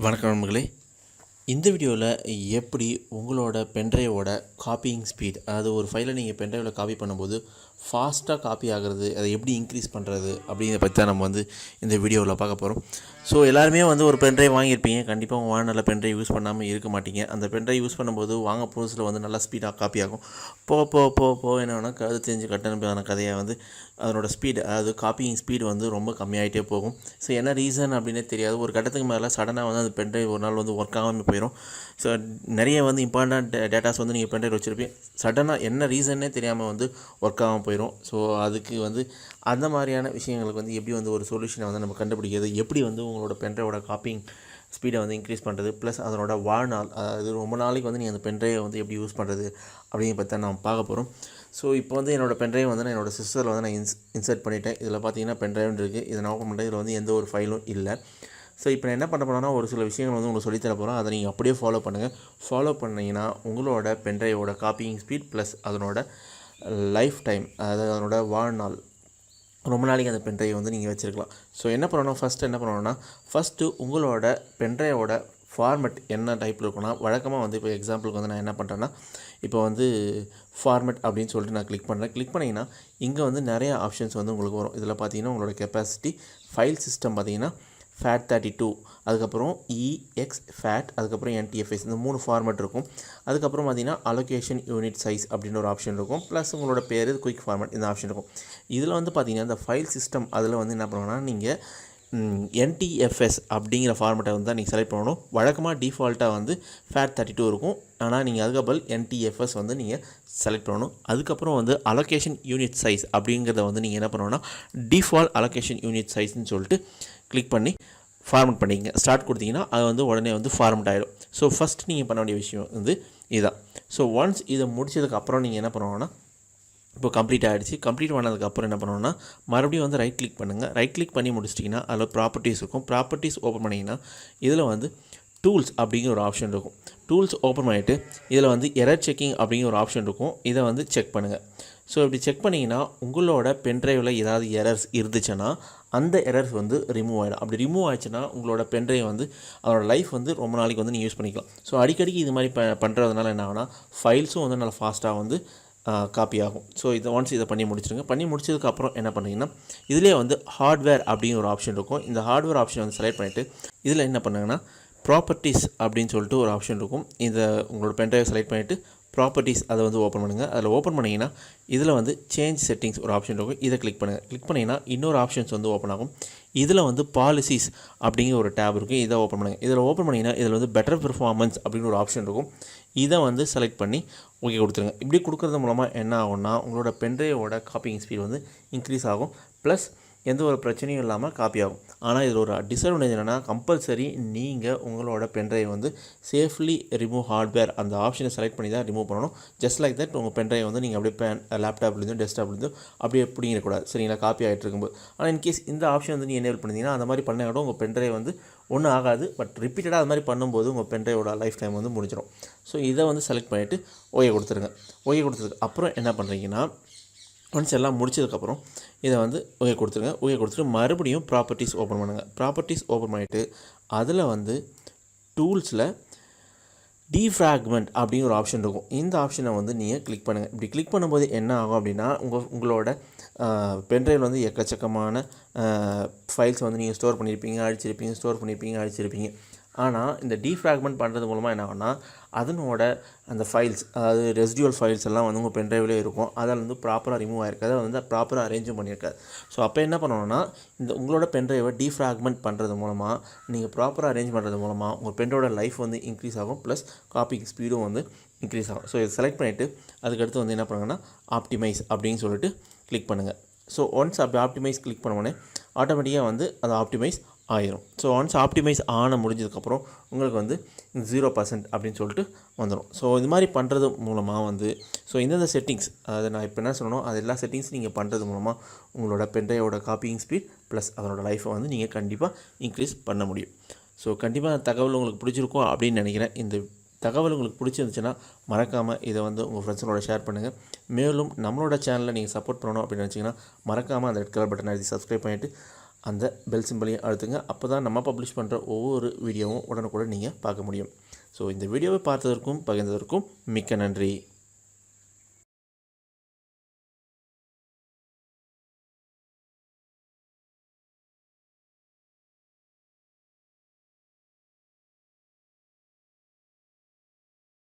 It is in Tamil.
வணக்கம் நண்பர்களே. இந்த வீடியோவில் எப்படி உங்களோட பென்ட்ரைவோட காப்பியிங் ஸ்பீட், அதாவது ஒரு ஃபைலை நீங்கள் பென்ட்ரைவில் காப்பி பண்ணும்போது ஃபாஸ்ட்டாக காப்பி ஆகிறது, அதை எப்படி இன்க்ரீஸ் பண்ணுறது அப்படிங்கிறத பற்றி தான் நம்ம இந்த வீடியோவில் பார்க்க போகிறோம். ஸோ எல்லாருமே ஒரு பென்ட்ரைவ் வாங்கியிருப்பீங்க. கண்டிப்பாக உங்கள் வாழ்நாளில் பென்ட்ரைவ் யூஸ் பண்ணாமல் இருக்க மாட்டீங்க. அந்த பென்ட்ரைவ் யூஸ் பண்ணும்போது வாங்க புதுசில் நல்லா ஸ்பீடாக காப்பி ஆகும். போ என்னன்னா கதை தெரிஞ்சு கட்டணப்பான கதையாக அதனோட ஸ்பீடு, அதாவது காப்பியிங் ஸ்பீடு ரொம்ப கம்மியாகிட்டே போகும். ஸோ என்ன ரீசன் அப்படின்னே தெரியாது. ஒரு கட்டத்துக்கு மேலே சடனாக அந்த பென்ட்ரைவ் ஒரு நாள் ஒர்க் ஆகாமல் போயிடும். ஸோ நிறைய இம்பார்ட்டன்ட் டேட்டாஸ் நீங்கள் பென்ட்ரைவ் வச்சுருப்பீங்க. சடனாக என்ன ரீசன்னே தெரியாமல் ஒர்க் ஆகாமல் போயிடும். ஸோ அதுக்கு அந்த மாதிரியான விஷயங்களுக்கு எப்படி ஒரு சொல்யூஷனை நம்ம கண்டுபிடிக்கிறது, எப்படி உங்களோட பென்ட்ரைவோட காப்பிங் ஸ்பீடை இன்க்ரீஸ் பண்ணுறது, ப்ளஸ் அதனோட வாழ்நாள், அதாவது ரொம்ப நாளைக்கு நீங்கள் அந்த பென்ட்ரைவை எப்படி யூஸ் பண்ணுறது அப்படிங்கிற பற்றி நம்ம பார்க்க போகிறோம். ஸோ இப்போ என்னோடய பென்ட்ரைவ் நான் என்னோடய சிஸ்டரில் நான் இன்சர்ட் பண்ணிவிட்டேன். இதில் பார்த்தீங்கன்னா பென்ட்ரைவ்னு இருக்குது. இதை நான் ஓப்பன் பண்ணுறேன். இதில் எந்த ஒரு ஃபைலும் இல்லை. ஸோ இப்போ நான் என்ன பண்ண போகிறேன்னா, ஒரு சில விஷயங்கள் உங்களுக்கு சொல்லித்தர போகிறோம். அதை நீங்கள் அப்படியே ஃபாலோ பண்ணுங்கள். ஃபாலோ பண்ணிங்கன்னா உங்களோட பென்ட்ரைவோட காப்பியிங் ஸ்பீட் ப்ளஸ் அதனோட லைஃப் டைம், அதாவது அதனோட வாழ்நாள், ரொம்ப நாளைக்கு அந்த பென்ட்ரைவ் நீங்கள் வச்சுருக்கலாம். ஸோ என்ன பண்ணணும், ஃபஸ்ட்டு உங்களோட பென்ட்ரைவோட ஃபார்மெட் என்ன டைப்பில் இருக்குன்னா, வழக்கமாக இப்போ எக்ஸாம்பிளுக்கு நான் என்ன பண்ணுறேன்னா, இப்போ ஃபார்மெட் அப்படின்னு சொல்லிட்டு நான் கிளிக் பண்ணுறேன். கிளிக் பண்ணிங்கன்னா இங்கே நிறைய ஆப்ஷன்ஸ் உங்களுக்கு வரும். இதில் பார்த்தீங்கன்னா உங்களோட கெப்பாசிட்டி, ஃபைல் சிஸ்டம் பார்த்தீங்கன்னா FAT32, அதுக்கப்புறம் EXFAT, அதுக்கப்புறம் NTFS, இந்த 3 ஃபார்மெட் இருக்கும். அதுக்கப்புறம் பார்த்தீங்கன்னா அலோகேஷன் யூனிட் சைஸ் அப்படின்னு ஒரு ஆப்ஷன் இருக்கும். ப்ளஸ் உங்களோட பேர் குயிக் ஃபார்மெட், இந்த ஆப்ஷன் இருக்கும். இதில் பார்த்தீங்கன்னா இந்த ஃபைல் சிஸ்டம், அதில் என்ன பண்ணுவாங்கன்னா, நீங்கள் NTFS அப்படிங்கிற ஃபார்மெட்டை தான் நீங்கள் செலக்ட் பண்ணணும். வழக்கமாக டிஃபால்ட்டாக FAT32 இருக்கும். ஆனால் நீங்கள் அதுக்கப்புறம் NTFS நீங்கள் செலக்ட் பண்ணணும். அதுக்கப்புறம் அலோகேஷன் யூனிட் சைஸ் அப்படிங்கிறத நீங்கள் என்ன பண்ணணும்னா, டிஃபால்ட் அலோகேஷன் யூனிட் சைஸ்ன்னு சொல்லிட்டு கிளிக் பண்ணி ஃபார்மெட் பண்ணிங்க. ஸ்டார்ட் கொடுத்தீங்கன்னா அது உடனே ஃபார்மெட் ஆகிடும். ஸோ ஃபஸ்ட் நீங்கள் பண்ண வேண்டிய விஷயம் இதுதான். ஸோ ஒன்ஸ் இதை முடிச்சதுக்கப்புறம் நீங்கள் என்ன பண்ணுவாங்கன்னா, இப்போ கம்ப்ளீட் ஆகிடுச்சு. கம்ப்ளீட் பண்ணதுக்கப்புறம் என்ன பண்ணுவோன்னா, மறுபடியும் ரைட் கிளிக் பண்ணுங்கள். ரைட் கிளிக் பண்ணி முடிச்சிட்டிங்கன்னா அதில் ப்ராப்பர்ட்டிஸ் இருக்கும். ப்ராப்பர்ட்டிஸ் ஓப்பன் பண்ணிங்கன்னா இதில் டூல்ஸ் அப்படிங்கிற ஒரு ஆப்ஷன் இருக்கும். டூல்ஸ் ஓப்பன் பண்ணிவிட்டு இதில் எரர் செக்கிங் அப்படிங்கிற ஒரு ஆப்ஷன் இருக்கும். இதை செக் பண்ணுங்கள். ஸோ இப்படி செக் பண்ணிங்கன்னா உங்களோட பென்ட்ரைவில் ஏதாவது எரர்ஸ் இருந்துச்சுன்னா அந்த எரர்ஸ் ரிமூவ் ஆகிடும். அப்படி ரிமூவ் ஆகிடுச்சுன்னா உங்களோட பென்ட்ரைவ் அதோட லைஃப் ரொம்ப நாளைக்கு நீங்கள் யூஸ் பண்ணிக்கலாம். ஸோ அடிக்கடிக்கு இது மாதிரி பண்ணுறதுனால என்ன ஆகுனா, ஃபைல்ஸும் நல்லா ஃபாஸ்ட்டாக காப்பி ஆகும். ஸோ ஒன்ஸ் இதை பண்ணி முடிச்சிருங்க. பண்ணி முடிச்சதுக்கப்புறம் என்ன பண்ணுறீங்கன்னா, இதிலே ஹார்ட்வேர் அப்படிங்கிற ஒரு ஆப்ஷன் இருக்கும். இந்த ஹார்ட்வேர் ஆப்ஷன் செலக்ட் பண்ணிவிட்டு இதில் என்ன பண்ணுங்கன்னா, ப்ராப்பர்ட்டிஸ் அப்படின்னு சொல்லிட்டு ஒரு ஆப்ஷன் இருக்கும். இதை உங்களோட பென்ட்ரைவ் செலக்ட் பண்ணிவிட்டு ப்ராப்பர்ட்டிஸ் அதை ஓப்பன் பண்ணுங்கள். அதில் ஓப்பன் பண்ணிங்கன்னா இதில் சேஞ்ச் செட்டிங்ஸ் ஒரு ஆப்ஷன் இருக்கும். இதை கிளிக் பண்ணுங்கள். கிளிக் பண்ணிங்கன்னா இன்னொரு ஆப்ஷன்ஸ் ஓப்பன் ஆகும். இதில் பாலிசிஸ் அப்படிங்கிற ஒரு டேப் இருக்கும். இதை ஓப்பன் பண்ணுங்கள். இதில் ஓப்பன் பண்ணிங்கன்னா இதில் பெட்டர் பெர்ஃபார்மன்ஸ் அப்படின்னு ஒரு ஆப்ஷன் இருக்கும். இதை செலக்ட் பண்ணி ஓகே கொடுத்துருங்க. இப்படி கொடுக்குறது மூலமாக என்ன ஆகும்னா, உங்களோட பென்ட்ரைவோட காப்பியிங் ஸ்பீட் இன்க்ரீஸ் ஆகும். ப்ளஸ் எந்த ஒரு பிரச்சனையும் இல்லாமல் காப்பி ஆகும். ஆனால் இதில் ஒரு டிஸ்அட்வான்டேஜ் என்னென்னா, கம்பல்சரி நீங்கள் உங்களோட பென்ட்ரைவ் சேஃப்லி ரிமூவ் ஹார்ட்வேர் அந்த ஆப்ஷனை செலக்ட் பண்ணி தான் ரிமூவ் பண்ணணும். ஜஸ்ட் லைக் தட் உங்கள் பென்ட்ரைவ் நீங்கள் அப்படியே லேப்டாப்லேருந்து டெஸ்க்டாப்லேருந்து அப்படியே பிடிங்கிடக்கூடாது. சரிங்களா, காப்பி ஆகிட்டு இருக்கும்போது. ஆனால் இன்கேஸ் இந்த ஆப்ஷன் நீங்கள் எனேபிள் பண்ணிங்கன்னா அந்த மாதிரி பண்ண கூட உங்கள் பென்ட்ரைவ் ஒன்றும் ஆகாது. பட் ரிப்பீட்டடாக அது மாதிரி பண்ணும்போது உங்கள் பென்ட்ரைவோட லைஃப் டைம் முடிஞ்சிடும். ஸோ இதை செலக்ட் பண்ணிவிட்டு ஓகே கொடுத்துருங்க. ஓகே கொடுத்ததுக்கு அப்புறம் என்ன பண்ணுறீங்கன்னா, ஒன்ஸ் எல்லாம் முடிச்சதுக்கப்புறம் இதை ஓகே கொடுத்துருங்க. ஓகே கொடுத்துட்டு மறுபடியும் ப்ராப்பர்ட்டிஸ் ஓப்பன் பண்ணுங்கள். ப்ராப்பர்ட்டிஸ் ஓப்பன் பண்ணிவிட்டு அதில் டூல்ஸில் டீஃப்ராக்மெண்ட் அப்படிங்கிற ஒரு ஆப்ஷன் இருக்கும். இந்த ஆப்ஷனை நீங்கள் கிளிக் பண்ணுங்கள். இப்படி கிளிக் பண்ணும்போது என்ன ஆகும் அப்படின்னா, உங்களோட பென்ட்ரைவில் எக்கச்சக்கமான ஃபைல்ஸ் நீங்கள் ஸ்டோர் பண்ணியிருப்பீங்க, அழிச்சிருப்பீங்க. ஆனால் இந்த டீஃப்ராக்மெண்ட் பண்ணுறது மூலமாக என்ன ஆகும்னா, அதனோட அந்த ஃபைல்ஸ், அதாவது ரெசிடுவல் ஃபைல்ஸ் எல்லாம் உங்கள் பென்ட்ரைவ்லேயே இருக்கும். அதில் ப்ராப்பராக ரிமூவ் ஆகிருக்காது, அதை ப்ராப்பராக அரேஞ்சும் பண்ணியிருக்காது. ஸோ அப்போ என்ன பண்ணணும்னா, உங்களோட பென்ட்ரைவை டீஃப்ராக்மெண்ட் பண்ணுறது மூலமாக, நீங்கள் ப்ராப்பராக அரேஞ்ச் பண்ணுறது மூலமாக உங்கள் பென்ட்ரைவோட லைஃப் இன்க்ரீஸ் ஆகும். ப்ளஸ் காப்பிங் ஸ்பீடும் இன்க்ரீஸ் ஆகும். ஸோ இதை செலக்ட் பண்ணிவிட்டு அதுக்கடுத்து என்ன பண்ணுங்கன்னா, ஆப்டிமைஸ் அப்படின்னு சொல்லிட்டு கிளிக் பண்ணுங்கள். ஸோ ஒன்ஸ் அப்படி ஆப்டிமைஸ் கிளிக் பண்ணோடனே ஆட்டோமேட்டிக்காக அது ஆப்டிமைஸ் ஆயிரும். ஸோ ஒன்ஸ் ஆப்டிமைஸ் ஆன முடிஞ்சதுக்கப்புறம் உங்களுக்கு 0% அப்படின்னு சொல்லிட்டு வந்துடும். ஸோ இது மாதிரி பண்ணுறது மூலமாக ஸோ இந்தந்த செட்டிங்ஸ், அதை நான் இப்போ என்ன சொல்லணும், அது எல்லா செட்டிங்ஸ் நீங்கள் பண்ணுறது மூலமாக உங்களோட பென்ட்ரைவோட காப்பியிங் ஸ்பீட் ப்ளஸ் அதனோட லைஃப்பை நீங்கள் கண்டிப்பாக இன்க்ரீஸ் பண்ண முடியும். ஸோ கண்டிப்பாக தகவல் உங்களுக்கு பிடிச்சிருக்கும் அப்படின்னு நினைக்கிறேன். இந்த தகவல் உங்களுக்கு பிடிச்சிருந்துச்சுன்னா மறக்காமல் இதை உங்கள் ஃப்ரெண்ட்ஸோட ஷேர் பண்ணுங்கள். மேலும் நம்மளோட சேனலை நீங்கள் சப்போர்ட் பண்ணணும் அப்படின்னு நினச்சிங்கன்னா மறக்காமல் அந்த ரெட் கலர் பட்டன் அழுத்தி சப்ஸ்கிரைப் பண்ணிவிட்டு அந்த பெல் சிம்பலையும் அழுத்துங்க. அப்போ தான் நம்ம பப்ளிஷ் பண்ணுற ஒவ்வொரு வீடியோவும் உடனுக்குடன் நீங்கள் பார்க்க முடியும். ஸோ இந்த வீடியோவை பார்த்ததற்கும் பகிர்ந்ததற்கும் மிக்க நன்றி.